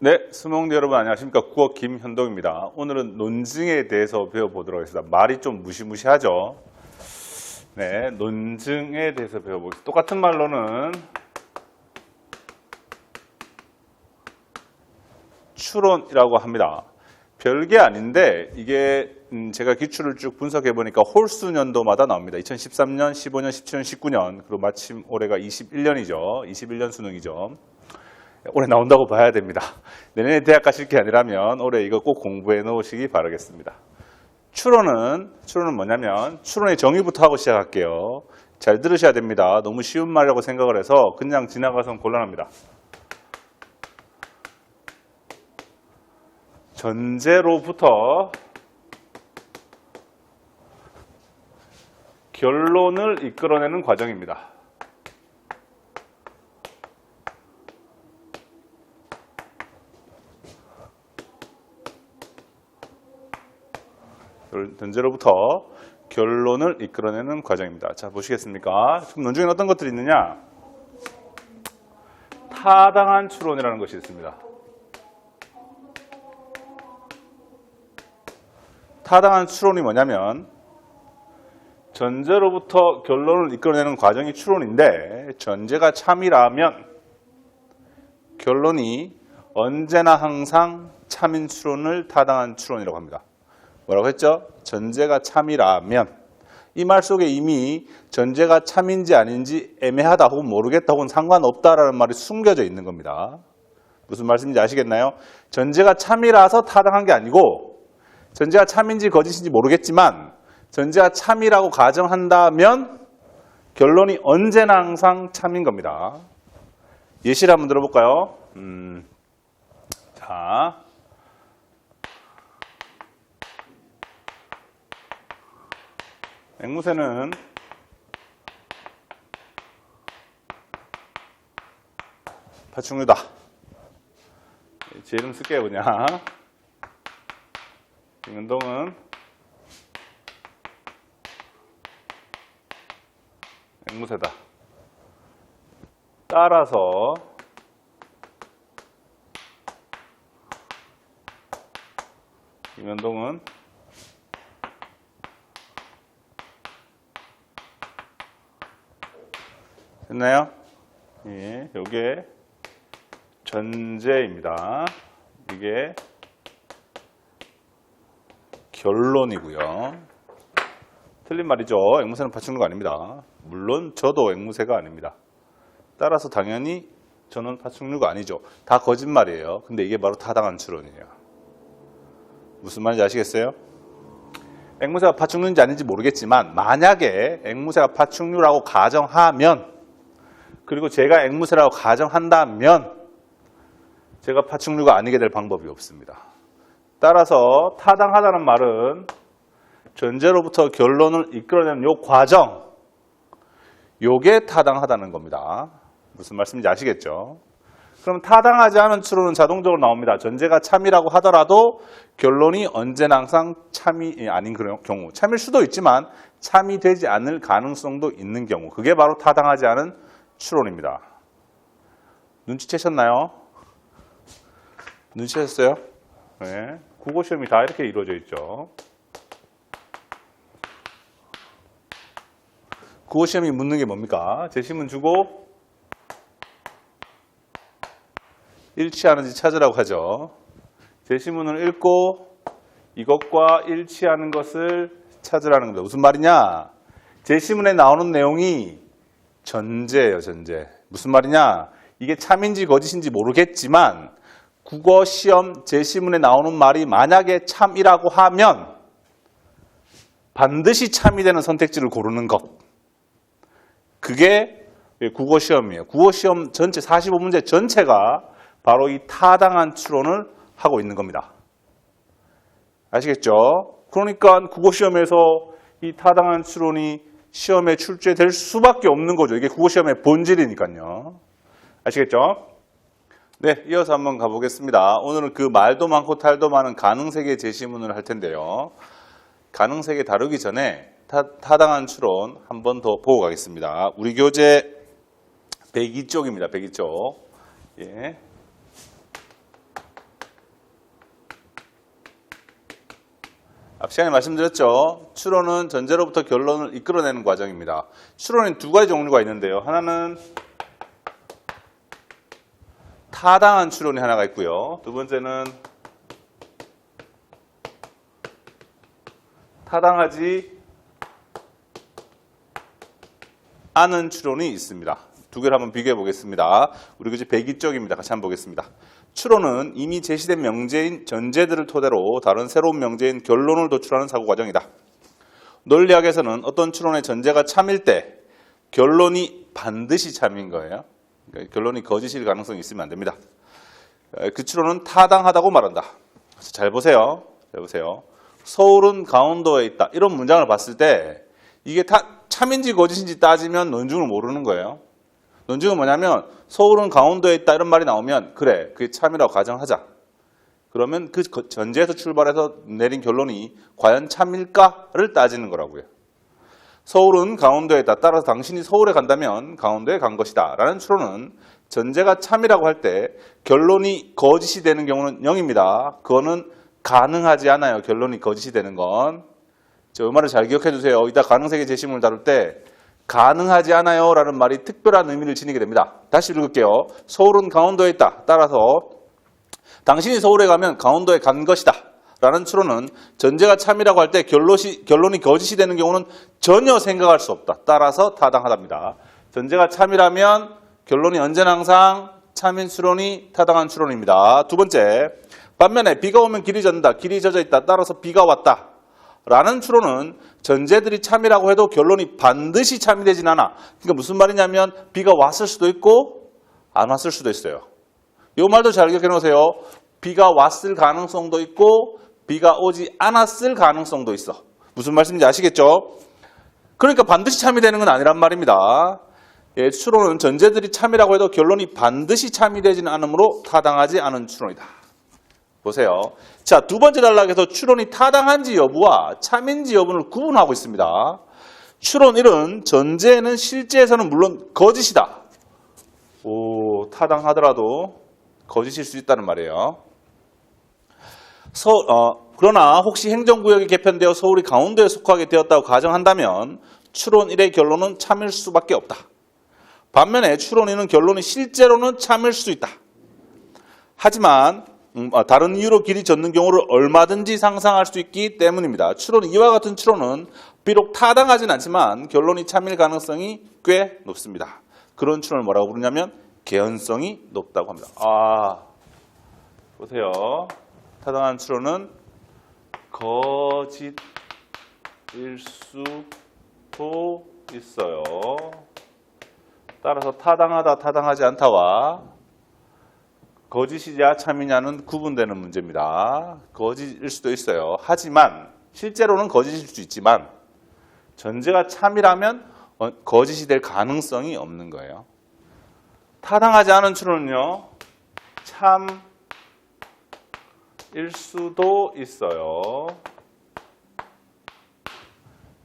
네, 수몽대 여러분 안녕하십니까. 국어 김현동입니다. 오늘은 논증에 대해서 배워보도록 하겠습니다. 말이 좀 무시무시하죠. 네, 논증에 대해서 배워보겠습니다. 똑같은 말로는 추론이라고 합니다. 별게 아닌데 이게 제가 기출을 쭉 분석해 보니까 홀수 년도마다 나옵니다. 2013년, 15년, 17년, 19년 그리고 마침 올해가 21년이죠. 21년 수능이죠. 올해 나온다고 봐야 됩니다. 내년에 대학 가실 게 아니라면 올해 이거 꼭 공부해 놓으시기 바라겠습니다. 추론은 뭐냐면 추론의 정의부터 하고 시작할게요. 잘 들으셔야 됩니다. 너무 쉬운 말이라고 생각을 해서 그냥 지나가선 곤란합니다. 전제로부터 결론을 이끌어내는 과정입니다. 전제로부터 결론을 이끌어내는 과정입니다. 자, 보시겠습니까? 지금 논중에 어떤 것들이 있느냐? 타당한 추론이라는 것이 있습니다. 타당한 추론이 뭐냐면 전제로부터 결론을 이끌어내는 과정이 추론인데 전제가 참이라면 결론이 언제나 항상 참인 추론을 타당한 추론이라고 합니다. 뭐라고 했죠? 전제가 참이라면 이 말 속에 이미 전제가 참인지 아닌지 애매하다 혹은 모르겠다 혹은 상관없다라는 말이 숨겨져 있는 겁니다. 무슨 말씀인지 아시겠나요? 전제가 참이라서 타당한 게 아니고 전제가 참인지 거짓인지 모르겠지만 전제가 참이라고 가정한다면 결론이 언제나 항상 참인 겁니다. 예시를 한번 들어볼까요? 자, 앵무새는 파충류다. 제 이름 쓸게요 그냥. 김현동은 앵무새다. 따라서 김현동은 됐나요? 예, 요게 전제입니다. 이게 결론이고요. 틀린 말이죠. 앵무새는 파충류가 아닙니다. 물론 저도 앵무새가 아닙니다. 따라서 당연히 저는 파충류가 아니죠. 다 거짓말이에요. 근데 이게 바로 타당한 추론이에요. 무슨 말인지 아시겠어요? 앵무새가 파충류인지 아닌지 모르겠지만 만약에 앵무새가 파충류라고 가정하면 그리고 제가 앵무새라고 가정한다면 제가 파충류가 아니게 될 방법이 없습니다. 따라서 타당하다는 말은 전제로부터 결론을 이끌어내는 요 과정, 요게 타당하다는 겁니다. 무슨 말씀인지 아시겠죠? 그럼 타당하지 않은 추론은 자동적으로 나옵니다. 전제가 참이라고 하더라도 결론이 언제나 항상 참이 아닌 그런 경우, 참일 수도 있지만 참이 되지 않을 가능성도 있는 경우, 그게 바로 타당하지 않은 추론입니다. 눈치채셨나요? 눈치채셨어요? 네. 국어 시험이 다 이렇게 이루어져 있죠. 국어 시험이 묻는 게 뭡니까? 제시문 주고 일치하는지 찾으라고 하죠. 제시문을 읽고 이것과 일치하는 것을 찾으라는 겁니다. 무슨 말이냐? 제시문에 나오는 내용이 전제예요, 전제. 무슨 말이냐? 이게 참인지 거짓인지 모르겠지만 국어 시험 제시문에 나오는 말이 만약에 참이라고 하면 반드시 참이 되는 선택지를 고르는 것. 그게 국어 시험이에요. 국어 시험 전체 45문제 전체가 바로 이 타당한 추론을 하고 있는 겁니다. 아시겠죠? 그러니까 국어 시험에서 이 타당한 추론이 시험에 출제될 수밖에 없는 거죠. 이게 국어 시험의 본질이니까요. 아시겠죠? 네, 이어서 한번 가보겠습니다. 오늘은 그 말도 많고 탈도 많은 가능세계 제시문을 할 텐데요. 가능세계 다루기 전에 타당한 추론 한 번 더 보고 가겠습니다. 우리 교재 102쪽입니다. 102쪽. 예. 앞 시간에 말씀드렸죠. 추론은 전제로부터 결론을 이끌어내는 과정입니다. 추론은 두 가지 종류가 있는데요. 하나는 타당한 추론이 하나가 있고요. 두 번째는 타당하지 않은 추론이 있습니다. 두 개를 한번 비교해 보겠습니다. 우리 교재 102쪽입니다. 같이 한번 보겠습니다. 추론은 이미 제시된 명제인 전제들을 토대로 다른 새로운 명제인 결론을 도출하는 사고 과정이다. 논리학에서는 어떤 추론의 전제가 참일 때 결론이 반드시 참인 거예요. 그러니까 결론이 거짓일 가능성이 있으면 안 됩니다. 그 추론은 타당하다고 말한다. 잘 보세요. 잘 보세요. 서울은 강원도에 있다. 이런 문장을 봤을 때 이게 참인지 거짓인지 따지면 논증을 모르는 거예요. 논증은 뭐냐면 서울은 강원도에 있다 이런 말이 나오면 그래 그게 참이라고 가정하자. 그러면 그 전제에서 출발해서 내린 결론이 과연 참일까를 따지는 거라고요. 서울은 강원도에 있다. 따라서 당신이 서울에 간다면 강원도에 간 것이다. 라는 추론은 전제가 참이라고 할 때 결론이 거짓이 되는 경우는 0입니다. 그거는 가능하지 않아요. 결론이 거짓이 되는 건. 이 말을 잘 기억해 두세요. 이따 가능세계 제시문을 다룰 때 가능하지 않아요 라는 말이 특별한 의미를 지니게 됩니다. 다시 읽을게요. 서울은 강원도에 있다. 따라서 당신이 서울에 가면 강원도에 간 것이다. 라는 추론은 전제가 참이라고 할 때 결론이 거짓이 되는 경우는 전혀 생각할 수 없다. 따라서 타당하답니다. 전제가 참이라면 결론이 언제나 항상 참인 추론이 타당한 추론입니다. 두 번째, 반면에 비가 오면 길이 젖는다. 길이 젖어 있다. 따라서 비가 왔다. 라는 추론은 전제들이 참이라고 해도 결론이 반드시 참이 되진 않아. 그러니까 무슨 말이냐면 비가 왔을 수도 있고 안 왔을 수도 있어요. 이 말도 잘 기억해 놓으세요. 비가 왔을 가능성도 있고 비가 오지 않았을 가능성도 있어. 무슨 말씀인지 아시겠죠? 그러니까 반드시 참이 되는 건 아니란 말입니다. 예, 추론은 전제들이 참이라고 해도 결론이 반드시 참이 되지는 않으므로 타당하지 않은 추론이다. 보세요. 자, 두 번째 단락에서 추론이 타당한지 여부와 참인지 여부를 구분하고 있습니다. 추론 1은 전제에는 실제에서는 물론 거짓이다. 타당하더라도 거짓일 수 있다는 말이에요. 그러나 혹시 행정구역이 개편되어 서울이 강원도에 속하게 되었다고 가정한다면 추론 1의 결론은 참일 수밖에 없다. 반면에 추론 2는 결론이 실제로는 참일 수 있다. 하지만 다른 이유로 길이 젖는 경우를 얼마든지 상상할 수 있기 때문입니다. 추론 2와 같은 추론은 비록 타당하진 않지만 결론이 참일 가능성이 꽤 높습니다. 그런 추론을 뭐라고 부르냐면 개연성이 높다고 합니다. 보세요. 타당한 추론은 거짓일 수도 있어요. 따라서 타당하다, 타당하지 않다와 거짓이냐 참이냐는 구분되는 문제입니다. 거짓일 수도 있어요. 하지만 실제로는 거짓일 수 있지만 전제가 참이라면 거짓이 될 가능성이 없는 거예요. 타당하지 않은 추론은요. 참일 수도 있어요.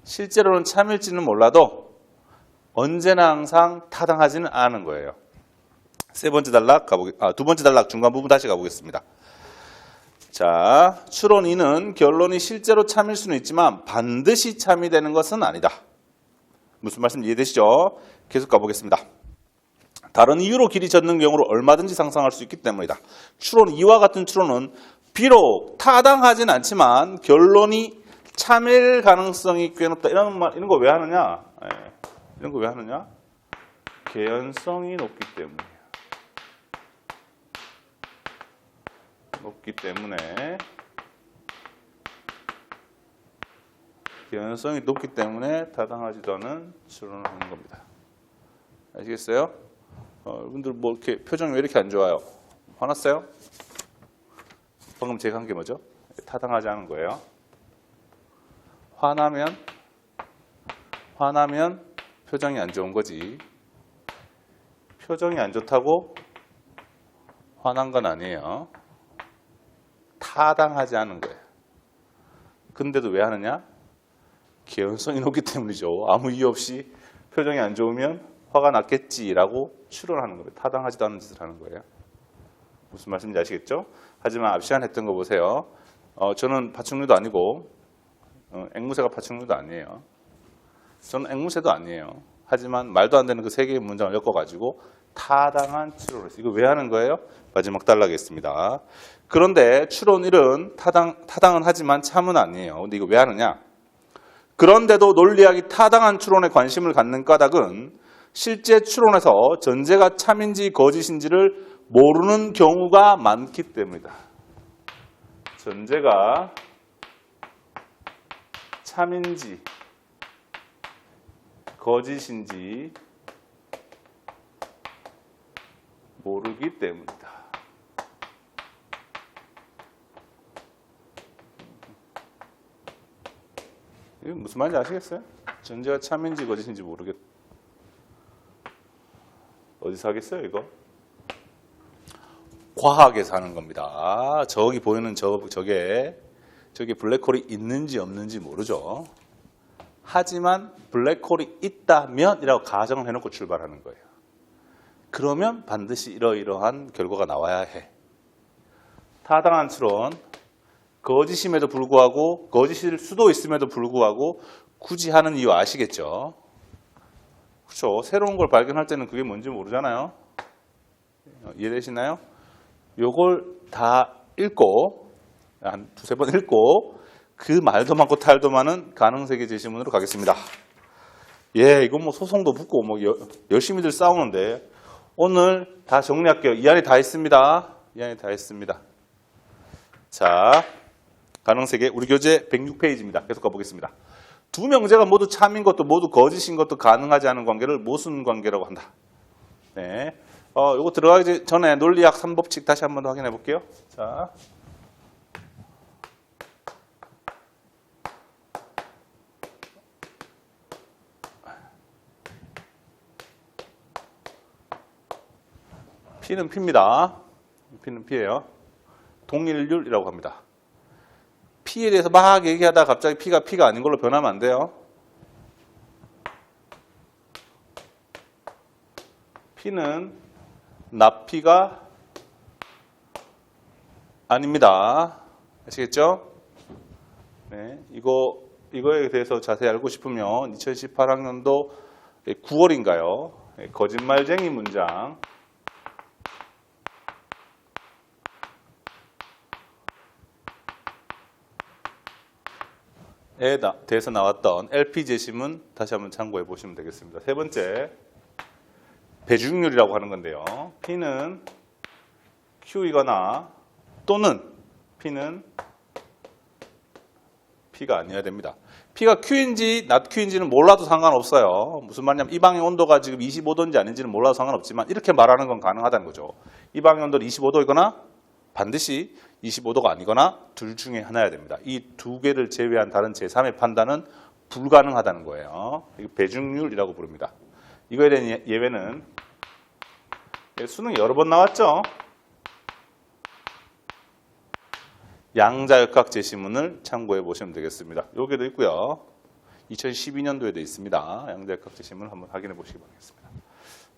실제로는 참일지는 몰라도 언제나 항상 타당하지는 않은 거예요. 두 번째 단락 중간 부분 다시 가보겠습니다. 자, 추론 2는 결론이 실제로 참일 수는 있지만 반드시 참이 되는 것은 아니다. 무슨 말씀 이해되시죠? 계속 가보겠습니다. 다른 이유로 길이 젖는 경우를 얼마든지 상상할 수 있기 때문이다. 추론 2와 같은 추론은 비록 타당하진 않지만 결론이 참일 가능성이 꽤 높다. 이런 거 왜 하느냐? 이런 거 왜 하느냐? 개연성이 높기 때문에. 개연성이 높기 때문에 타당하지도 않은 추론을 하는 겁니다. 아시겠어요? 여러분들 뭐 이렇게 표정이 왜 이렇게 안 좋아요? 화났어요? 방금 제가 한 게 뭐죠? 타당하지 않은 거예요. 화나면 표정이 안 좋은 거지. 표정이 안 좋다고 화난 건 아니에요. 타당하지 않은 거예요. 근데도 왜 하느냐? 개연성이 높기 때문이죠. 아무 이유 없이 표정이 안 좋으면 화가 났겠지라고 추론하는 거예요. 타당하지도 않은 짓을 하는 거예요. 무슨 말씀인지 아시겠죠? 하지만 앞 시간 했던 거 보세요. 저는 파충류도 아니고 앵무새가 파충류도 아니에요. 저는 앵무새도 아니에요. 하지만 말도 안 되는 그 세 개의 문장을 엮어가지고 타당한 추론을 했어요. 이거 왜 하는 거예요? 마지막 단락에 있습니다. 그런데 추론 1은 타당은 하지만 참은 아니에요. 근데 이거 왜 하느냐? 그런데도 논리학이 타당한 추론에 관심을 갖는 까닭은 실제 추론에서 전제가 참인지 거짓인지를 모르는 경우가 많기 때문이다. 전제가 참인지 거짓인지 모르기 때문이다. 이게 무슨 말인지 아시겠어요? 전제가 참인지 거짓인지 모르겠. 어디서 하겠어요, 이거? 과학에서 하는 겁니다. 저기 보이는 저게 블랙홀이 있는지 없는지 모르죠. 하지만 블랙홀이 있다면이라고 가정을 해놓고 출발하는 거예요. 그러면 반드시 이러이러한 결과가 나와야 해. 타당한 추론, 거짓임에도 불구하고 거짓일 수도 있음에도 불구하고 굳이 하는 이유 아시겠죠? 그렇죠. 새로운 걸 발견할 때는 그게 뭔지 모르잖아요. 이해되시나요? 요걸 다 읽고 한 두세 번 읽고 그 말도 많고 탈도 많은 가능세계 제시문으로 가겠습니다. 예, 이건 뭐 소송도 붙고 뭐 열심히들 싸우는데 오늘 다 정리할게요. 이 안에 다 있습니다. 이 안에 다 있습니다. 자, 가능세계 우리 교재 106페이지입니다. 계속 가보겠습니다. 두 명제가 모두 참인 것도 모두 거짓인 것도 가능하지 않은 관계를 모순관계라고 한다. 네, 요거 들어가기 전에 논리학 3법칙 다시 한번 더 확인해 볼게요. 자, P는 P입니다. P는 P예요. 동일률이라고 합니다. P에 대해서 막 얘기하다가 갑자기 P가 아닌 걸로 변하면 안 돼요. P는 납P가 아닙니다. 아시겠죠? 네, 이거에 대해서 자세히 알고 싶으면 2018학년도 9월인가요? 거짓말쟁이 문장. 에 대해서 나왔던 LP 제시문 다시 한번 참고해 보시면 되겠습니다. 세 번째, 배중률이라고 하는 건데요. P는 Q이거나 또는 P는 P가 아니어야 됩니다. P가 Q인지 not Q인지는 몰라도 상관없어요. 무슨 말이냐면 이 방의 온도가 지금 25도인지 아닌지는 몰라도 상관없지만 이렇게 말하는 건 가능하다는 거죠. 이 방의 온도는 25도이거나 반드시 25도가 아니거나 둘 중에 하나여야 됩니다. 이 두 개를 제외한 다른 제3의 판단은 불가능하다는 거예요. 이거 배중률이라고 부릅니다. 이거에 대한 예외는 수능 여러 번 나왔죠. 양자역학 제시문을 참고해 보시면 되겠습니다. 여기도 있고요. 2012년도에도 있습니다. 양자역학 제시문을 한번 확인해 보시기 바라겠습니다.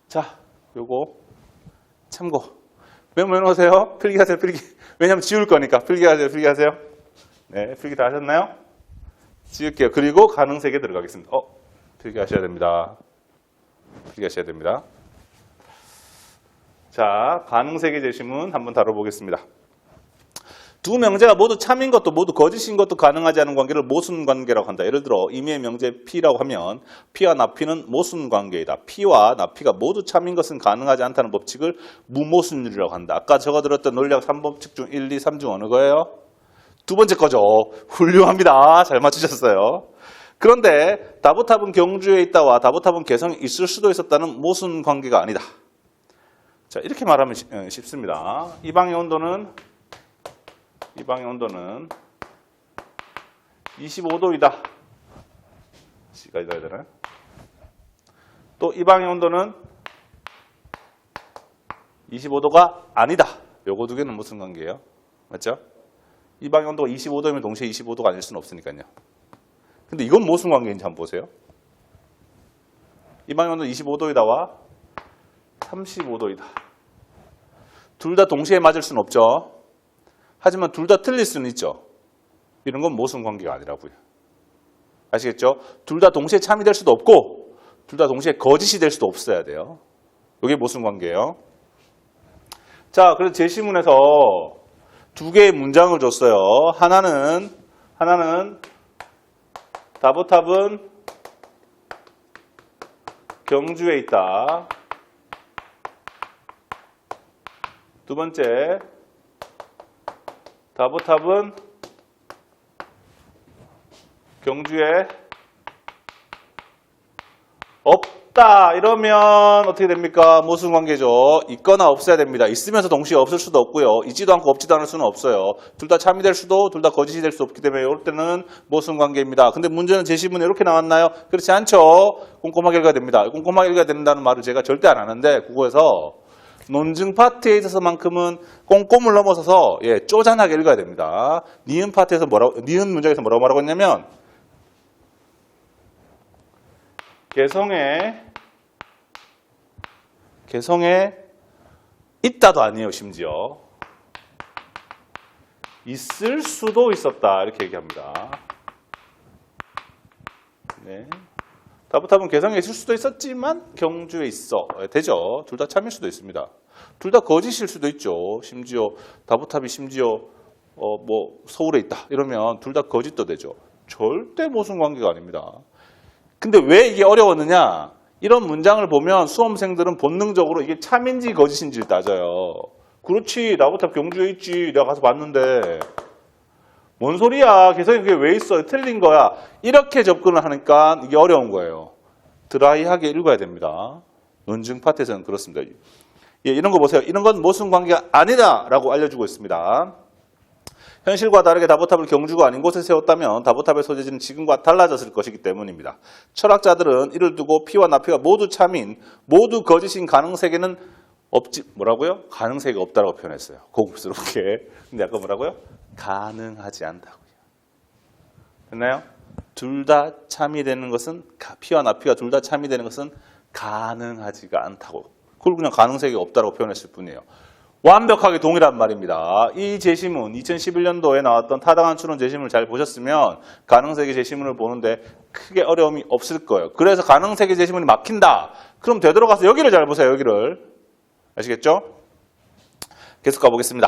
자, 요거 참고. 메모 해놓으세요. 필기하세요, 필기. 왜냐면 지울 거니까. 필기하세요, 필기하세요. 네, 필기 다 하셨나요? 지울게요. 그리고 가능세계 들어가겠습니다. 필기하셔야 됩니다. 필기하셔야 됩니다. 자, 가능세계 제시문 한번 다뤄보겠습니다. 두 명제가 모두 참인 것도 모두 거짓인 것도 가능하지 않은 관계를 모순관계라고 한다. 예를 들어 임의의 명제 P라고 하면 P와 나P는 모순관계이다. P와 나P가 모두 참인 것은 가능하지 않다는 법칙을 무모순율이라고 한다. 아까 적어드렸던 논리학 3법칙 중 1, 2, 3 중 어느 거예요? 두 번째 거죠. 훌륭합니다. 잘 맞추셨어요. 그런데 다보탑은 경주에 있다와 다보탑은 개성에 있을 수도 있었다는 모순관계가 아니다. 자, 이렇게 말하면 쉽습니다. 이 방의 온도는 25도이다. C가 있어야 되나요? 또 이 방의 온도는 25도가 아니다. 요거 두 개는 무슨 관계예요? 맞죠? 이 방의 온도가 25도이면 동시에 25도가 아닐 수는 없으니까요. 근데 이건 무슨 관계인지 한번 보세요. 이 방의 온도는 25도이다와 35도이다. 둘 다 동시에 맞을 수는 없죠. 하지만 둘 다 틀릴 수는 있죠. 이런 건 모순관계가 아니라고요. 아시겠죠? 둘 다 동시에 참이 될 수도 없고 둘 다 동시에 거짓이 될 수도 없어야 돼요. 이게 모순 관계예요. 자, 그래서 제시문에서 두 개의 문장을 줬어요. 하나는 다보탑은 경주에 있다. 두 번째, 다보탑은 경주에 없다. 이러면 어떻게 됩니까? 모순 관계죠. 있거나 없어야 됩니다. 있으면서 동시에 없을 수도 없고요. 있지도 않고 없지도 않을 수는 없어요. 둘 다 참이 될 수도 둘 다 거짓이 될 수 없기 때문에 이럴 때는 모순 관계입니다. 근데 문제는 제시문에 이렇게 나왔나요? 그렇지 않죠. 꼼꼼하게 읽어야 됩니다. 꼼꼼하게 읽어야 된다는 말을 제가 절대 안 하는데 국어에서 논증 파트에 있어서만큼은 꼼꼼을 넘어서서 쪼잔하게 읽어야 됩니다. 니은 파트에서 니은 문장에서 뭐라고 말하고 있냐면 개성에 있다도 아니에요. 심지어 있을 수도 있었다 이렇게 얘기합니다. 네. 다보탑은 개성에 있을 수도 있었지만 경주에 있어. 되죠. 둘 다 참일 수도 있습니다. 둘 다 거짓일 수도 있죠. 심지어 다보탑이 서울에 있다 이러면 둘 다 거짓도 되죠. 절대 모순 관계가 아닙니다. 근데 왜 이게 어려웠느냐? 이런 문장을 보면 수험생들은 본능적으로 이게 참인지 거짓인지를 따져요. 그렇지, 다보탑 경주에 있지. 내가 가서 봤는데. 뭔 소리야? 개성이 그게 왜 있어? 틀린 거야. 이렇게 접근을 하니까 이게 어려운 거예요. 드라이하게 읽어야 됩니다. 논증 파트에서는 그렇습니다. 이런 거 보세요. 이런 건 모순 관계가 아니다 라고 알려주고 있습니다. 현실과 다르게 다보탑을 경주가 아닌 곳에 세웠다면 다보탑의 소재지는 지금과 달라졌을 것이기 때문입니다. 철학자들은 이를 두고 P와 나피가 모두 참인, 모두 거짓인 가능세계는 없지, 뭐라고요? 가능세계가 없다라고 표현했어요. 고급스럽게. 근데 아까 뭐라고요? 가능하지 않다고요. 됐나요? 둘 다 참이 되는 것은, P와 나피가 둘 다 참이 되는 것은 가능하지가 않다고. 그걸 그냥 가능세계가 없다라고 표현했을 뿐이에요. 완벽하게 동일한 말입니다. 이 제시문 2011년도에 나왔던 타당한 추론 제시문을 잘 보셨으면 가능세계 제시문을 보는데 크게 어려움이 없을 거예요. 그래서 가능세계 제시문이 막힌다. 그럼 되돌아가서 여기를 잘 보세요. 여기를. 아시겠죠? 계속 가보겠습니다.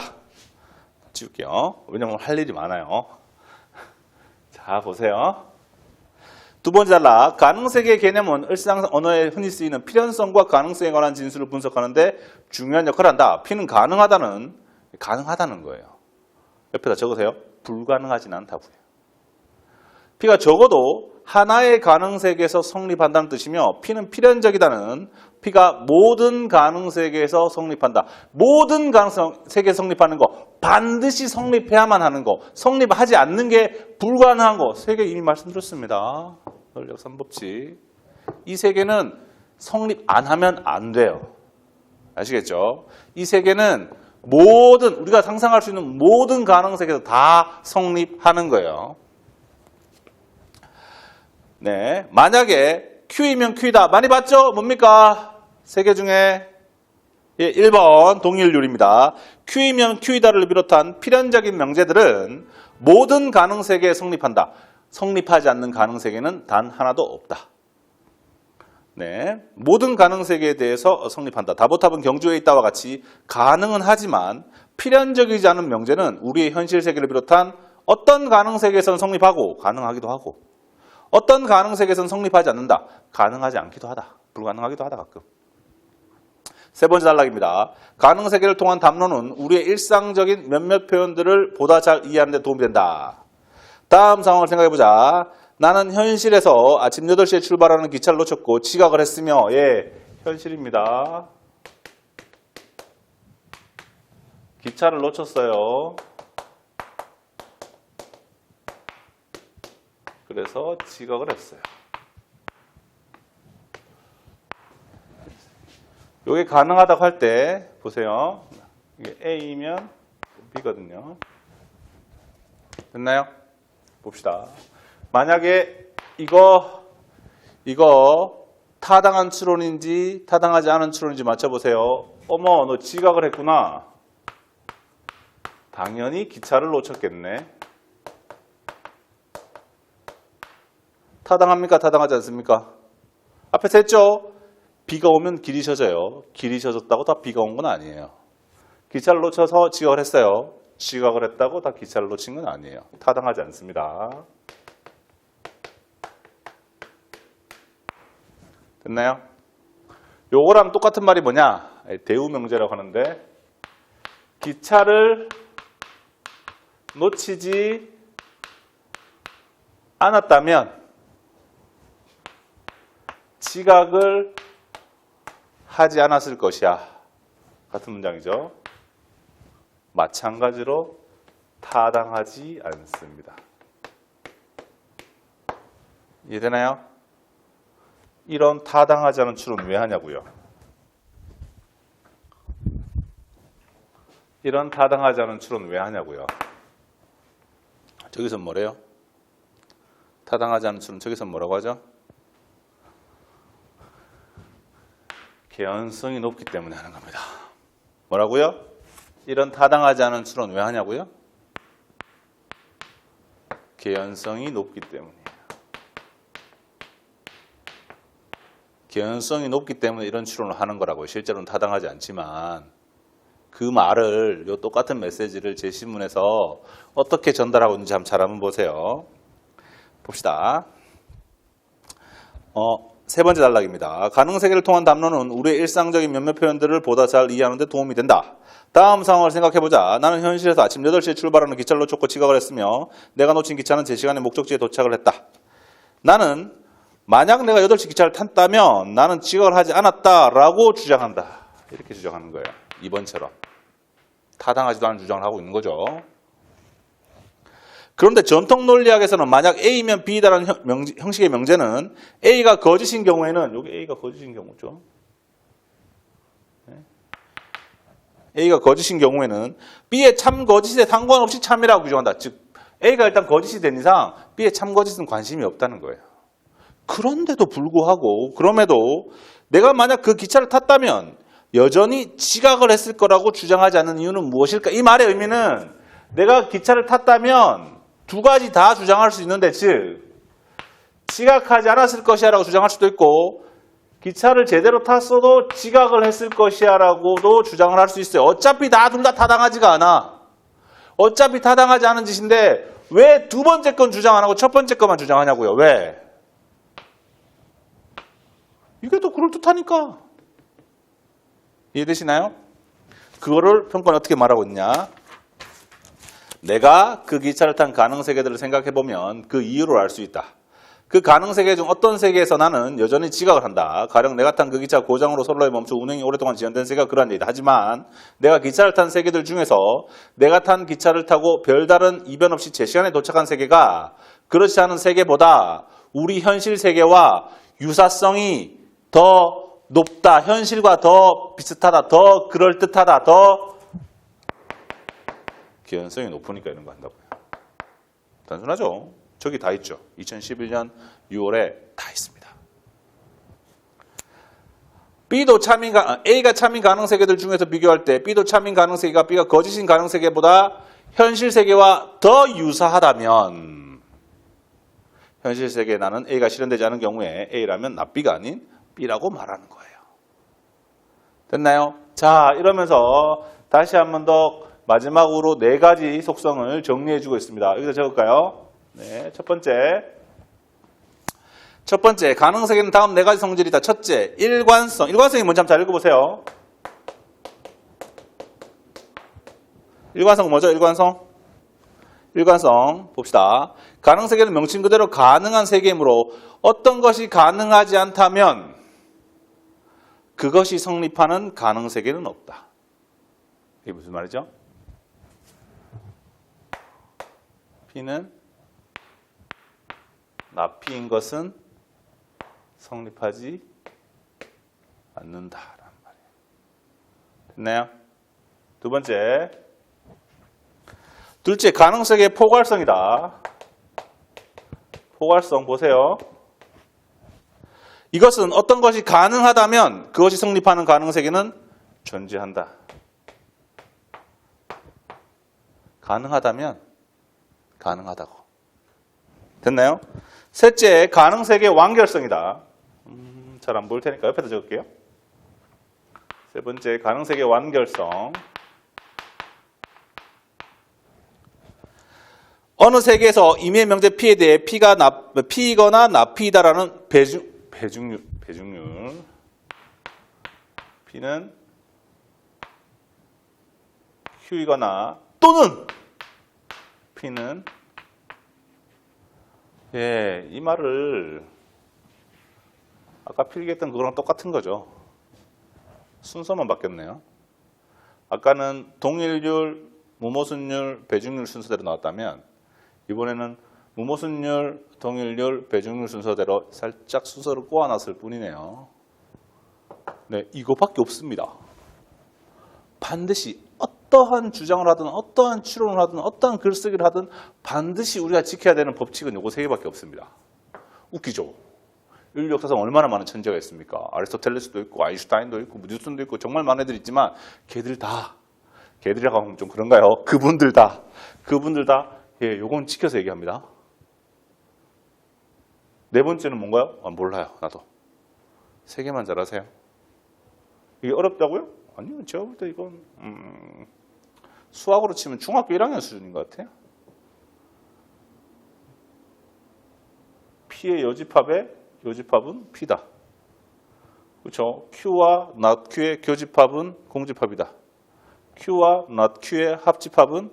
지울게요. 왜냐면 할 일이 많아요. 자, 보세요. 두 번째 단락, 가능세계의 개념은 일상 언어에 흔히 쓰이는 필연성과 가능성에 관한 진술을 분석하는데 중요한 역할을 한다. P는 가능하다는 거예요. 옆에다 적으세요. 불가능하진 않다고요. P가 적어도 하나의 가능세계에서 성립한다는 뜻이며 P는 필연적이다는 P가 모든 가능세계에서 성립한다. 모든 가능세계에서 성립하는 거, 반드시 성립해야만 하는 거, 성립하지 않는 게 불가능한 거, 세 개 이미 말씀드렸습니다. 원력 3법칙. 이 세 개는 성립 안 하면 안 돼요. 아시겠죠? 이 세 개는 모든, 우리가 상상할 수 있는 모든 가능세계에서 다 성립하는 거예요. 네, 만약에 Q이면 Q이다. 많이 봤죠? 뭡니까? 세 개 중에 1번 동일률입니다. Q이면 Q이다를 비롯한 필연적인 명제들은 모든 가능세계에 성립한다. 성립하지 않는 가능세계는 단 하나도 없다. 네, 모든 가능세계에 대해서 성립한다. 다보탑은 경주에 있다와 같이 가능은 하지만 필연적이지 않은 명제는 우리의 현실 세계를 비롯한 어떤 가능세계에서는 성립하고 가능하기도 하고 어떤 가능세계에서는 성립하지 않는다. 가능하지 않기도 하다. 불가능하기도 하다 가끔. 세 번째 단락입니다. 가능세계를 통한 담론은 우리의 일상적인 몇몇 표현들을 보다 잘 이해하는 데 도움이 된다. 다음 상황을 생각해보자. 나는 현실에서 아침 8시에 출발하는 기차를 놓쳤고 지각을 했으며 현실입니다. 기차를 놓쳤어요. 그래서 지각을 했어요. 이게 가능하다고 할 때 보세요. 이게 A이면 B거든요. 됐나요? 봅시다. 만약에 이거 타당한 추론인지 타당하지 않은 추론인지 맞춰보세요. 어머, 너 지각을 했구나. 당연히 기차를 놓쳤겠네. 타당합니까? 타당하지 않습니까? 앞에서 했죠? 비가 오면 길이 젖어요. 길이 젖었다고 다 비가 온 건 아니에요. 기차를 놓쳐서 지각을 했어요. 지각을 했다고 다 기차를 놓친 건 아니에요. 타당하지 않습니다. 됐나요? 요거랑 똑같은 말이 뭐냐? 대우명제라고 하는데 기차를 놓치지 않았다면 지각을 하지 않았을 것이야. 같은 문장이죠. 마찬가지로 타당하지 않습니다. 이해되나요? 이런 타당하지 않은 추론은 왜 하냐고요? 이런 타당하지 않은 추론은 왜 하냐고요? 저기서 뭐래요? 타당하지 않은 추론 저기서 뭐라고 하죠? 개연성이 높기 때문에 하는 겁니다. 뭐라고요? 이런 타당하지 않은 추론 왜 하냐고요? 개연성이 높기 때문이에요. 개연성이 높기 때문에 이런 추론을 하는 거라고요. 실제로는 타당하지 않지만 그 말을 요 똑같은 메시지를 제 신문에서 어떻게 전달하고 있는지 한번 잘 한번 보세요. 봅시다. 세 번째 단락입니다. 가능세계를 통한 담론은 우리의 일상적인 몇몇 표현들을 보다 잘 이해하는 데 도움이 된다. 다음 상황을 생각해보자. 나는 현실에서 아침 8시에 출발하는 기차를 놓쳤고 지각을 했으며 내가 놓친 기차는 제 시간에 목적지에 도착을 했다. 나는 만약 내가 8시 기차를 탔다면 나는 지각을 하지 않았다라고 주장한다. 이렇게 주장하는 거예요. 2번처럼. 타당하지도 않은 주장을 하고 있는 거죠. 그런데 전통 논리학에서는 만약 A면 B다라는 형식의 명제는 A가 거짓인 경우에는 여기 A가 거짓인 경우죠. A가 거짓인 경우에는 B의 참 거짓에 상관없이 참이라고 규정한다. 즉 A가 일단 거짓이 된 이상 B의 참 거짓은 관심이 없다는 거예요. 그런데도 불구하고 그럼에도 내가 만약 그 기차를 탔다면 여전히 지각을 했을 거라고 주장하지 않는 이유는 무엇일까? 이 말의 의미는 내가 기차를 탔다면 두 가지 다 주장할 수 있는데 즉 지각하지 않았을 것이야 라고 주장할 수도 있고 기차를 제대로 탔어도 지각을 했을 것이야 라고도 주장을 할 수 있어요. 어차피 둘 다 타당하지가 않아. 어차피 타당하지 않은 짓인데 왜 두 번째 건 주장 안 하고 첫 번째 것만 주장하냐고요. 왜? 이게 더 그럴듯하니까. 이해되시나요? 그거를 평가는 어떻게 말하고 있냐. 내가 그 기차를 탄 가능세계들을 생각해보면 그 이유를 알 수 있다. 그 가능세계 중 어떤 세계에서 나는 여전히 지각을 한다. 가령 내가 탄 그 기차 고장으로 선로에 멈춰 운행이 오랫동안 지연된 세계가 그러한 얘기다. 하지만 내가 기차를 탄 세계들 중에서 내가 탄 기차를 타고 별다른 이변 없이 제 시간에 도착한 세계가 그렇지 않은 세계보다 우리 현실 세계와 유사성이 더 높다. 현실과 더 비슷하다. 더 그럴듯하다. 더 개연성이 높으니까 이런 거 한다고요. 단순하죠. 저기 다 있죠. 2011년 6월에 다 있습니다. A가 참인 가능세계들 중에서 비교할 때 B도 참인 가능세계가 B가 거짓인 가능세계보다 현실 세계와 더 유사하다면 현실 세계에 나는 A가 실현되지 않은 경우에 A라면 나 B가 아닌 B라고 말하는 거예요. 됐나요? 자, 이러면서 다시 한 번 더 마지막으로 네 가지 속성을 정리해주고 있습니다. 여기서 적을까요? 네, 첫 번째, 가능세계는 다음 네 가지 성질이다. 첫째, 일관성. 일관성이 뭔지 한번 잘 읽어보세요. 일관성 뭐죠? 일관성 봅시다. 가능세계는 명칭 그대로 가능한 세계이므로 어떤 것이 가능하지 않다면 그것이 성립하는 가능세계는 없다. 이게 무슨 말이죠? P는 나P인 것은 성립하지 않는다라는 말이에요. 됐나요? 둘째, 가능세계의 포괄성이다. 포괄성 보세요. 이것은 어떤 것이 가능하다면 그것이 성립하는 가능세계는 존재한다. 가능하다면 가능하다고. 됐나요? 셋째, 가능색의 완결성이다. 잘 안 보일 테니까 옆에다 적을게요. 세 번째, 가능색의 완결성. 어느 세계에서 임의의 명제 P에 대해 P이거나 나P이다라는 배중률. P는 Q이거나 또는 P는 이 말을 아까 필기했던 그거랑 똑같은 거죠. 순서만 바뀌었네요. 아까는 동일률, 무모순율, 배중률 순서대로 나왔다면 이번에는 무모순율, 동일률, 배중률 순서대로 살짝 순서를 꼬아놨을 뿐이네요. 네, 이거밖에 없습니다. 반드시 어떠한 주장을 하든 어떠한 추론을 하든 어떠한 글쓰기를 하든 반드시 우리가 지켜야 되는 법칙은 요거 세 개밖에 없습니다. 웃기죠? 인류 역사상 얼마나 많은 천재가 있습니까? 아리스토텔레스도 있고 아인슈타인도 있고 뉴턴도 있고 정말 많은 애들 있지만 걔들이라고 하면 좀 그런가요? 그분들 다 요건 지켜서 얘기합니다. 네 번째는 뭔가요? 몰라요. 나도. 세 개만 잘하세요. 이게 어렵다고요? 아니요. 제가 볼 때 이건 수학으로 치면 중학교 1학년 수준인 것 같아요. P의 요집합은 P다. 그렇죠? Q와 not Q의 교집합은 공집합이다. Q와 not Q의 합집합은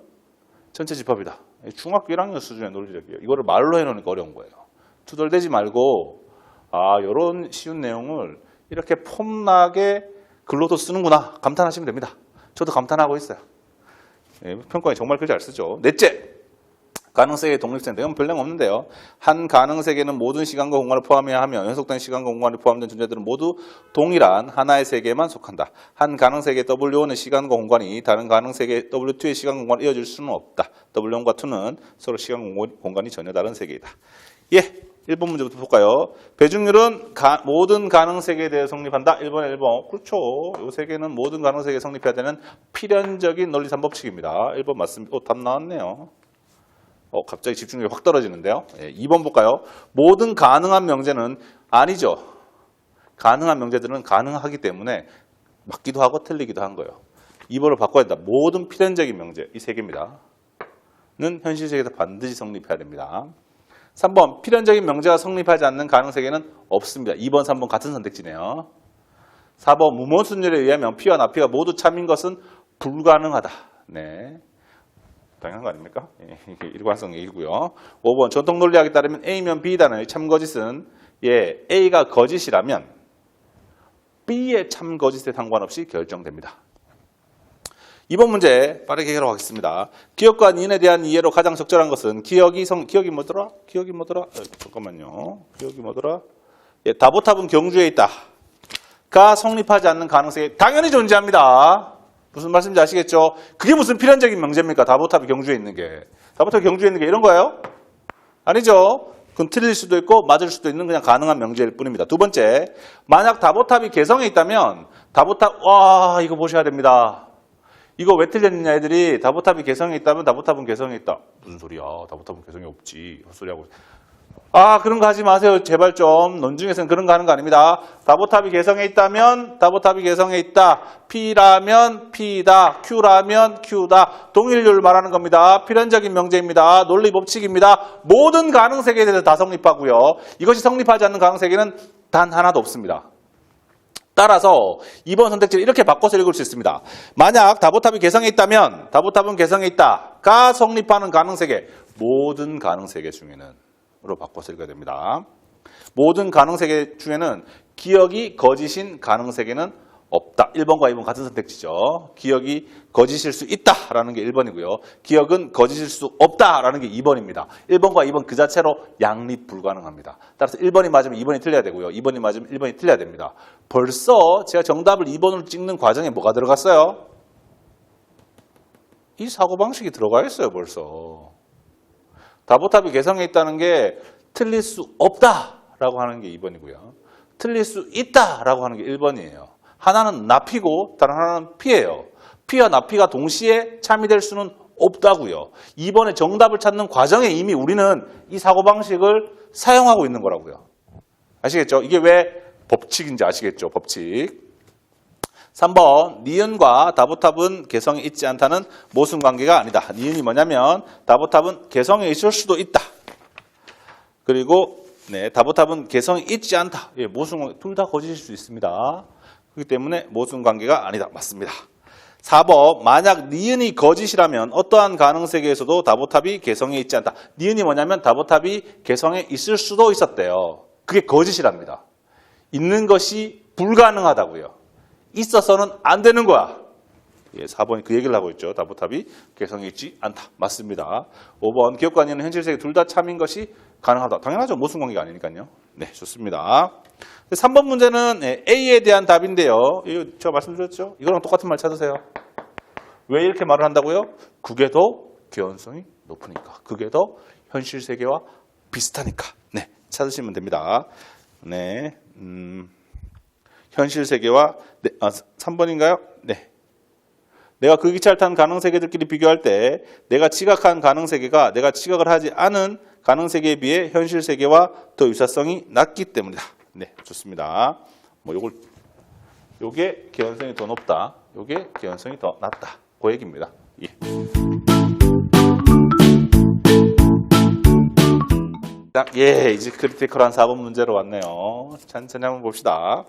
전체 집합이다. 중학교 1학년 수준의 논리력이에요. 이거를 말로 해놓으니까 어려운 거예요. 투덜대지 말고 이런 쉬운 내용을 이렇게 폼나게 글로도 쓰는구나 감탄하시면 됩니다. 저도 감탄하고 있어요. 평가에 정말 글 잘 쓰죠. 넷째, 가능세계의 독립성. 이건 별명 없는데요. 한 가능세계는 모든 시간과 공간을 포함해야 하며 연속된 시간과 공간이 포함된 존재들은 모두 동일한 하나의 세계에만 속한다. 한 가능세계 W1의 시간과 공간이 다른 가능세계 W2의 시간과 공간을 이어줄 수는 없다. W1과 2는 서로 시간 공간이 전혀 다른 세계이다. 1번 문제부터 볼까요? 배중률은 모든 가능세계에 대해 성립한다. 1번에 1번. 그렇죠. 이 세계는 모든 가능세계에 성립해야 되는 필연적인 논리 3법칙입니다. 1번 맞습니다. 답 나왔네요. 갑자기 집중력이 확 떨어지는데요. 2번 볼까요? 모든 가능한 명제는 아니죠. 가능한 명제들은 가능하기 때문에 맞기도 하고 틀리기도 한 거예요. 2번을 바꿔야 된다. 모든 필연적인 명제, 이 세 개입니다. 는 현실 세계에서 반드시 성립해야 됩니다. 3번, 필연적인 명제가 성립하지 않는 가능세계는 없습니다. 2번, 3번 같은 선택지네요. 4번, 무모순율에 의하면 P와 나P가 모두 참인 것은 불가능하다. 네. 당연한 거 아닙니까? 이게 일관성 얘기고요. 5번, 전통 논리학에 따르면 A면 B다는 참거짓은 A가 거짓이라면 B의 참거짓에 상관없이 결정됩니다. 2번 문제 빠르게 해결하겠습니다. 기억과 니은에 대한 이해로 가장 적절한 것은 기억이 뭐더라? 잠깐만요. 기억이 뭐더라? 다보탑은 경주에 있다. 가 성립하지 않는 가능성이 당연히 존재합니다. 무슨 말씀인지 아시겠죠? 그게 무슨 필연적인 명제입니까? 다보탑이 경주에 있는 게. 다보탑이 경주에 있는 게 이런 거예요? 아니죠. 그건 틀릴 수도 있고 맞을 수도 있는 그냥 가능한 명제일 뿐입니다. 두 번째, 만약 다보탑이 개성에 있다면 이거 보셔야 됩니다. 이거 왜 틀렸냐 애들이 다보탑이 개성이 있다면 다보탑은 개성이 있다. 무슨 소리야? 다보탑은 개성이 없지. 헛소리하고. 그런 거 하지 마세요. 제발 좀. 논중에서는 그런 거 하는 거 아닙니다. 다보탑이 개성에 있다면 다보탑이 개성에 있다. P라면 P다. Q라면 Q다. 동일률을 말하는 겁니다. 필연적인 명제입니다. 논리 법칙입니다. 모든 가능세계에 대해서 다 성립하고요. 이것이 성립하지 않는 가능세계는 단 하나도 없습니다. 따라서 2번 선택지를 이렇게 바꿔서 읽을 수 있습니다. 만약 다보탑이 개성에 있다면 다보탑은 개성에 있다가 성립하는 가능세계 모든 가능세계 중에는 로 바꿔서 읽어야 됩니다. 모든 가능세계 중에는 기억이 거짓인 가능세계는 없다. 1번과 2번 같은 선택지죠. 기억이 거짓일 수 있다라는 게 1번이고요. 기억은 거짓일 수 없다라는 게 2번입니다. 1번과 2번 그 자체로 양립 불가능합니다. 따라서 1번이 맞으면 2번이 틀려야 되고요. 2번이 맞으면 1번이 틀려야 됩니다. 벌써 제가 정답을 2번으로 찍는 과정에 뭐가 들어갔어요? 이 사고방식이 들어가 있어요. 벌써. 다보탑이 개성에 있다는 게 틀릴 수 없다라고 하는 게 2번이고요. 틀릴 수 있다라고 하는 게 1번이에요. 하나는 나피고 다른 하나는 P예요. P와 나피가 동시에 참이 될 수는 없다고요. 이번에 정답을 찾는 과정에 이미 우리는 이 사고방식을 사용하고 있는 거라고요. 아시겠죠? 이게 왜 법칙인지 아시겠죠? 법칙. 3번 니은과 다보탑은 개성이 있지 않다는 모순관계가 아니다. 니은이 뭐냐면 다보탑은 개성이 있을 수도 있다. 그리고 다보탑은 개성이 있지 않다. 예, 모순관계 둘 다 거짓일 수 있습니다. 그렇기 때문에 모순관계가 아니다. 맞습니다. 4번 만약 니은이 거짓이라면 어떠한 가능세계에서도 다보탑이 개성에 있지 않다. 니은이 뭐냐면 다보탑이 개성에 있을 수도 있었대요. 그게 거짓이랍니다. 있는 것이 불가능하다고요. 있어서는 안 되는 거야. 예, 4번이 그 얘기를 하고 있죠. 다보탑이 개성이 있지 않다. 맞습니다. 5번 기억과 니은은 현실 세계 둘 다 참인 것이 가능하다. 당연하죠. 모순관계가 아니니까요. 네, 좋습니다. 3번 문제는 A에 대한 답인데요. 이거 제가 말씀드렸죠. 이거랑 똑같은 말 찾으세요. 왜 이렇게 말을 한다고요? 그게 더 개연성이 높으니까. 그게 더 현실 세계와 비슷하니까. 네, 찾으시면 됩니다. 네, 현실 세계와 3번인가요? 네. 내가 그 기차를 탄 가능 세계들끼리 비교할 때 내가 지각한 가능 세계가 내가 지각을 하지 않은 가능 세계에 비해 현실 세계와 더 유사성이 낮기 때문이다. 네, 좋습니다. 뭐 요게 개연성이 더 높다. 요게 개연성이 더 낮다. 그 얘기입니다. 예. 예, 이제 크리티컬한 4번 문제로 왔네요. 천천히 한번 봅시다.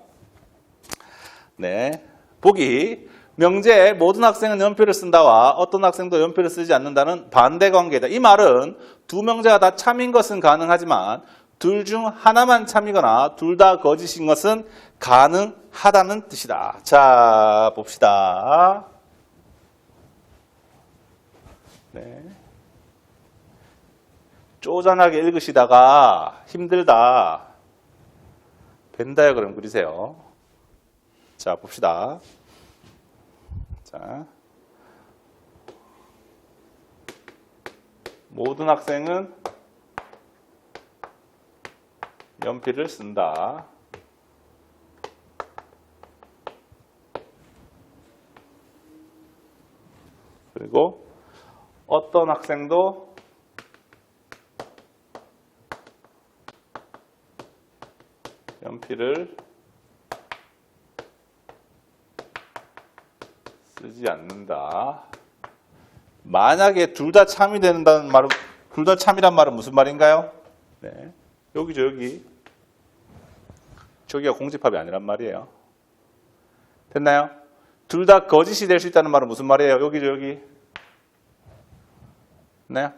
네, 보기 명제에 모든 학생은 연필을 쓴다와 어떤 학생도 연필을 쓰지 않는다는 반대 관계다. 이 말은 두 명제가 다 참인 것은 가능하지만 둘 중 하나만 참이거나 둘 다 거짓인 것은 가능하다는 뜻이다. 자, 봅시다. 네. 쪼잔하게 읽으시다가 힘들다. 벤 다이어그램 그리세요. 자, 봅시다. 자, 모든 학생은 연필을 쓴다. 그리고 어떤 학생도 연필을 쓰지 않는다. 만약에 둘 다 참이 된다는 말은, 둘 다 참이란 말은 무슨 말인가요? 네. 여기죠, 여기. 저기가 공집합이 아니란 말이에요. 됐나요? 둘 다 거짓이 될 수 있다는 말은 무슨 말이에요? 여기죠, 여기. 됐나요?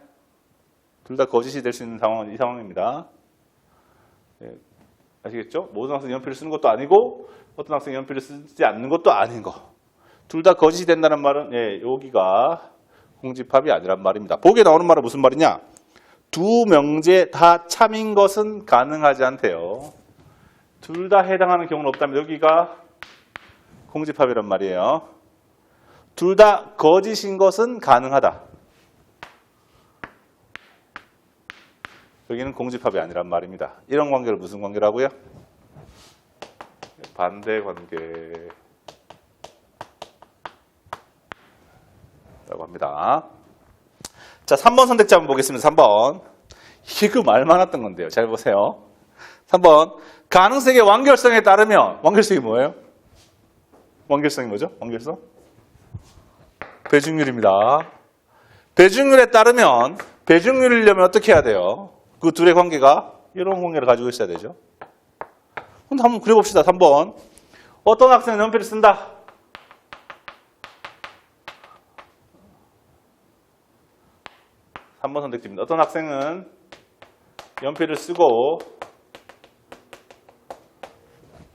둘 다 거짓이 될 수 있는 상황은 이 상황입니다. 네. 아시겠죠? 모든 학생이 연필을 쓰는 것도 아니고 어떤 학생이 연필을 쓰지 않는 것도 아닌 거. 둘 다 거짓이 된다는 말은 여기가 공집합이 아니란 말입니다. 보기에 나오는 말은 무슨 말이냐? 두 명제 다 참인 것은 가능하지 않대요. 둘 다 해당하는 경우는 없다면 여기가 공집합이란 말이에요. 둘 다 거짓인 것은 가능하다. 여기는 공집합이 아니란 말입니다. 이런 관계를 무슨 관계라고요? 반대 관계. 라고 합니다. 자, 3번 선택지 한번 보겠습니다. 3번. 이게 그 말 많았던 건데요. 잘 보세요. 3번. 가능세계 완결성에 따르면, 완결성이 뭐예요? 완결성이 뭐죠? 완결성? 배중률입니다. 배중률에 따르면, 배중률이려면 어떻게 해야 돼요? 그 둘의 관계가 이런 관계를 가지고 있어야 되죠. 근데 한번 그려봅시다. 3번. 어떤 학생은 연필을 쓴다? 한번 선택지입니다. 어떤 학생은 연필을 쓰고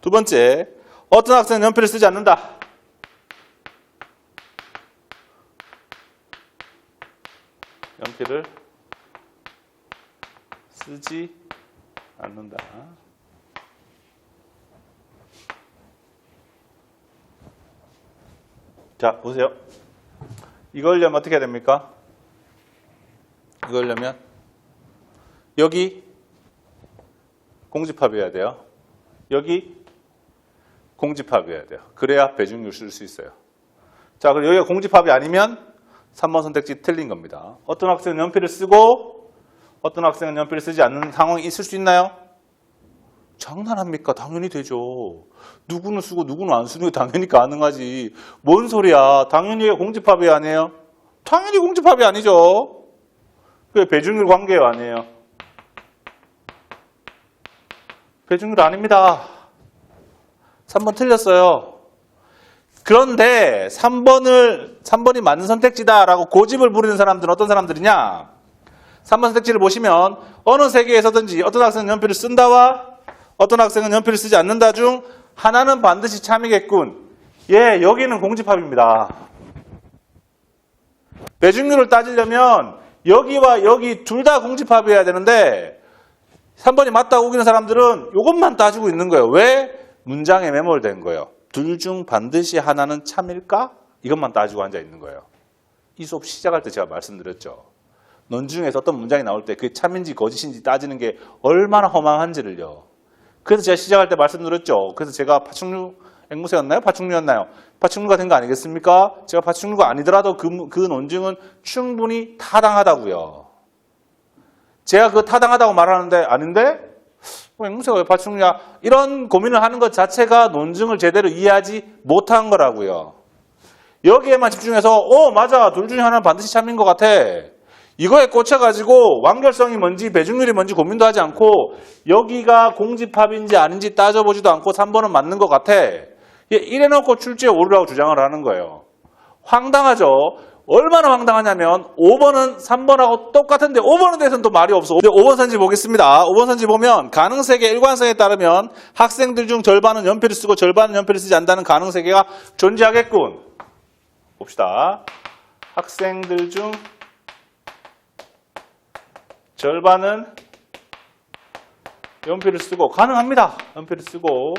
두 번째, 어떤 학생은 연필을 쓰지 않는다. 연필을 쓰지 않는다. 자, 보세요. 이걸 하려면 어떻게 해야 됩니까? 이걸 하려면 여기 공집합이어야 돼요. 여기 공집합이어야 돼요. 그래야 배중률 쓸 수 있어요. 자, 그럼 여기가 공집합이 아니면 3번 선택지 틀린 겁니다. 어떤 학생은 연필을 쓰고 어떤 학생은 연필을 쓰지 않는 상황이 있을 수 있나요? 장난합니까? 당연히 되죠. 누구는 쓰고 누구는 안 쓰는 게 당연히 가능하지. 뭔 소리야. 당연히 공집합이 아니에요? 당연히 공집합이 아니죠. 그게 배중률 관계예요, 아니에요? 배중률 아닙니다. 3번 틀렸어요. 그런데 3번이 맞는 선택지다라고 고집을 부리는 사람들은 어떤 사람들이냐? 3번 선택지를 보시면 어느 세계에서든지 어떤 학생은 연필을 쓴다와 어떤 학생은 연필을 쓰지 않는다 중 하나는 반드시 참이겠군. 예, 여기는 공집합입니다. 배중률을 따지려면 여기와 여기 둘 다 공집합이어야 되는데 3번이 맞다고 우기는 사람들은 이것만 따지고 있는 거예요. 왜? 문장에 매몰된 거예요. 둘 중 반드시 하나는 참일까? 이것만 따지고 앉아 있는 거예요. 이 수업 시작할 때 제가 말씀드렸죠. 넌 중에서 어떤 문장이 나올 때 그게 참인지 거짓인지 따지는 게 얼마나 허망한지를요. 그래서 제가 시작할 때 말씀드렸죠. 그래서 제가 파충류 앵무새였나요? 파충류였나요? 파충류가 된 거 아니겠습니까? 제가 파충류가 아니더라도 그 논증은 충분히 타당하다고요. 제가 그 타당하다고 말하는데 아닌데? 앵무새가 왜 파충류야? 이런 고민을 하는 것 자체가 논증을 제대로 이해하지 못한 거라고요. 여기에만 집중해서 맞아. 둘 중에 하나는 반드시 참인 것 같아. 이거에 꽂혀가지고 완결성이 뭔지 배중률이 뭔지 고민도 하지 않고 여기가 공집합인지 아닌지 따져보지도 않고 3번은 맞는 것 같아. 이래놓고 출제에 오르라고 주장을 하는 거예요. 황당하죠. 얼마나 황당하냐면 5번은 3번하고 똑같은데 5번에 대해서는 또 말이 없어. 5번 선지 보겠습니다. 5번 선지 보면 가능세계 일관성에 따르면 학생들 중 절반은 연필을 쓰고 절반은 연필을 쓰지 않는다는 가능세계가 존재하겠군. 봅시다. 학생들 중 절반은 연필을 쓰고 가능합니다. 연필을 쓰고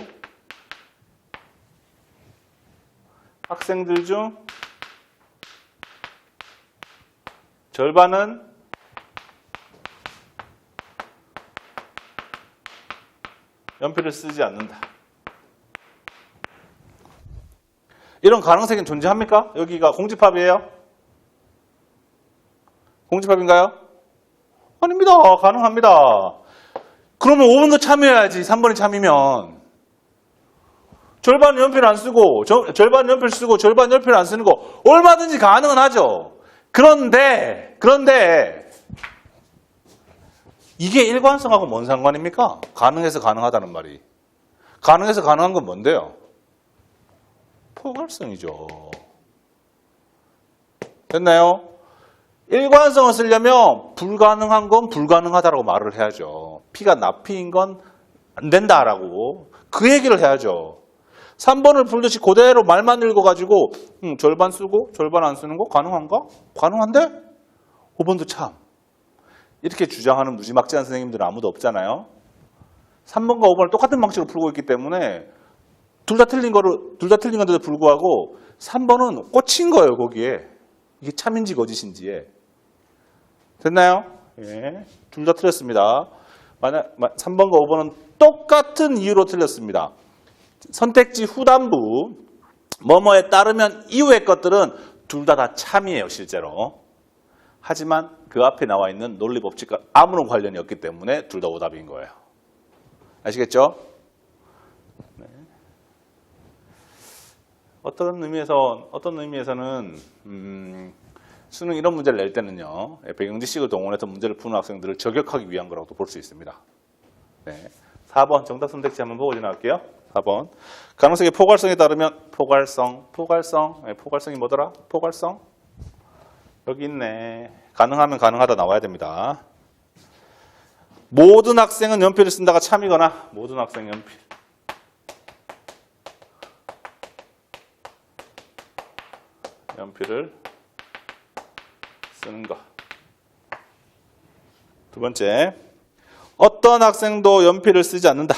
학생들 중 절반은 연필을 쓰지 않는다. 이런 가능성이 존재합니까? 여기가 공집합이에요? 공집합인가요? 아닙니다. 가능합니다. 그러면 5번도 참여해야지. 3번이 참이면. 절반은 연필 안 쓰고 절반은 연필 쓰고 절반은 연필 안 쓰는 거 얼마든지 가능은 하죠. 그런데 이게 일관성하고 뭔 상관입니까? 가능해서 가능하다는 말이. 가능해서 가능한 건 뭔데요? 포괄성이죠. 됐나요? 일관성을 쓰려면 불가능한 건 불가능하다라고 말을 해야죠. P가 나P인 건 안 된다라고 그 얘기를 해야죠. 3번을 풀듯이 그대로 말만 읽어가지고 절반 쓰고 절반 안 쓰는 거 가능한가? 가능한데? 5번도 참. 이렇게 주장하는 무지막지한 선생님들은 아무도 없잖아요. 3번과 5번을 똑같은 방식으로 풀고 있기 때문에 둘 다 틀린 건데도 불구하고 3번은 꽂힌 거예요, 거기에. 이게 참인지 거짓인지에. 됐나요? 예. 둘 다 틀렸습니다. 만약 3번과 5번은 똑같은 이유로 틀렸습니다. 선택지 후단부 뭐뭐에 따르면 이후의 것들은 둘 다 참이에요, 실제로. 하지만 그 앞에 나와 있는 논리 법칙과 아무런 관련이 없기 때문에 둘 다 오답인 거예요. 아시겠죠? 네. 어떤 의미에서는 수능 이런 문제를 낼 때는요, 배경지식을 동원해서 문제를 푸는 학생들을 저격하기 위한 거라고도 볼 수 있습니다. 네. 4번 정답 선택지 한번 보고 지나갈게요. 4번 가능성의 포괄성에 따르면 포괄성이 뭐더라? 포괄성 여기 있네. 가능하면 가능하다 나와야 됩니다. 모든 학생은 연필을 쓴다가 참이거나 모든 학생 연필을 쓰는 것. 두 번째, 어떤 학생도 연필을 쓰지 않는다.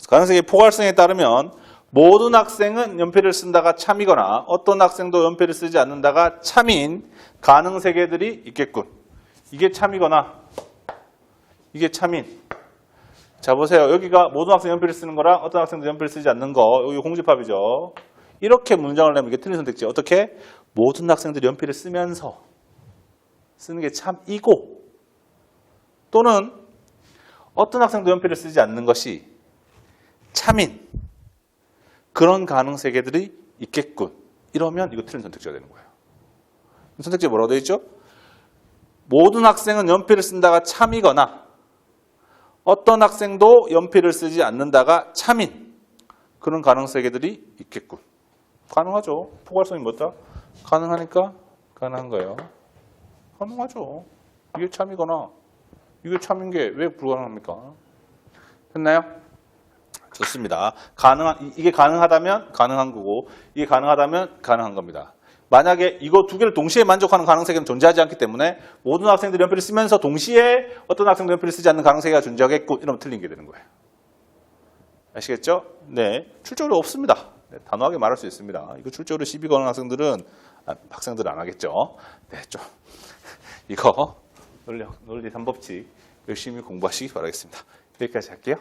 가능성의 포괄성에 따르면 모든 학생은 연필을 쓴다가 참이거나 어떤 학생도 연필을 쓰지 않는다가 참인 가능 세계들이 있겠군. 이게 참이거나 이게 참인. 자 보세요. 여기가 모든 학생 연필을 쓰는 거랑 어떤 학생도 연필을 쓰지 않는 거. 여기 공집합이죠. 이렇게 문장을 내면 이게 틀린 선택지. 어떻게? 모든 학생들이 연필을 쓰면서 쓰는 게 참이고 또는 어떤 학생도 연필을 쓰지 않는 것이 참인 그런 가능 세계들이 있겠군. 이러면 이거 틀린 선택지가 되는 거예요. 선택지에 뭐라고 되어 있죠? 모든 학생은 연필을 쓴다가 참이거나 어떤 학생도 연필을 쓰지 않는다가 참인 그런 가능 세계들이 있겠군. 가능하죠. 포괄성이 뭐다? 가능하니까 가능한 거예요. 가능하죠. 이게 참이거나 이게 참인 게 왜 불가능합니까? 됐나요? 좋습니다. 이게 가능하다면 가능한 거고 이게 가능하다면 가능한 겁니다. 만약에 이거 두 개를 동시에 만족하는 가능세계는 존재하지 않기 때문에 모든 학생들이 연필을 쓰면서 동시에 어떤 학생도 연필을 쓰지 않는 가능세계가 존재하겠고 이러면 틀린 게 되는 거예요. 아시겠죠? 네, 출제로 없습니다. 네, 단호하게 말할 수 있습니다. 이거 출제로 시비 거는 학생들은 안 하겠죠. 네, 좀 이거 논리 3법칙 열심히 공부하시기 바라겠습니다. 여기까지 할게요.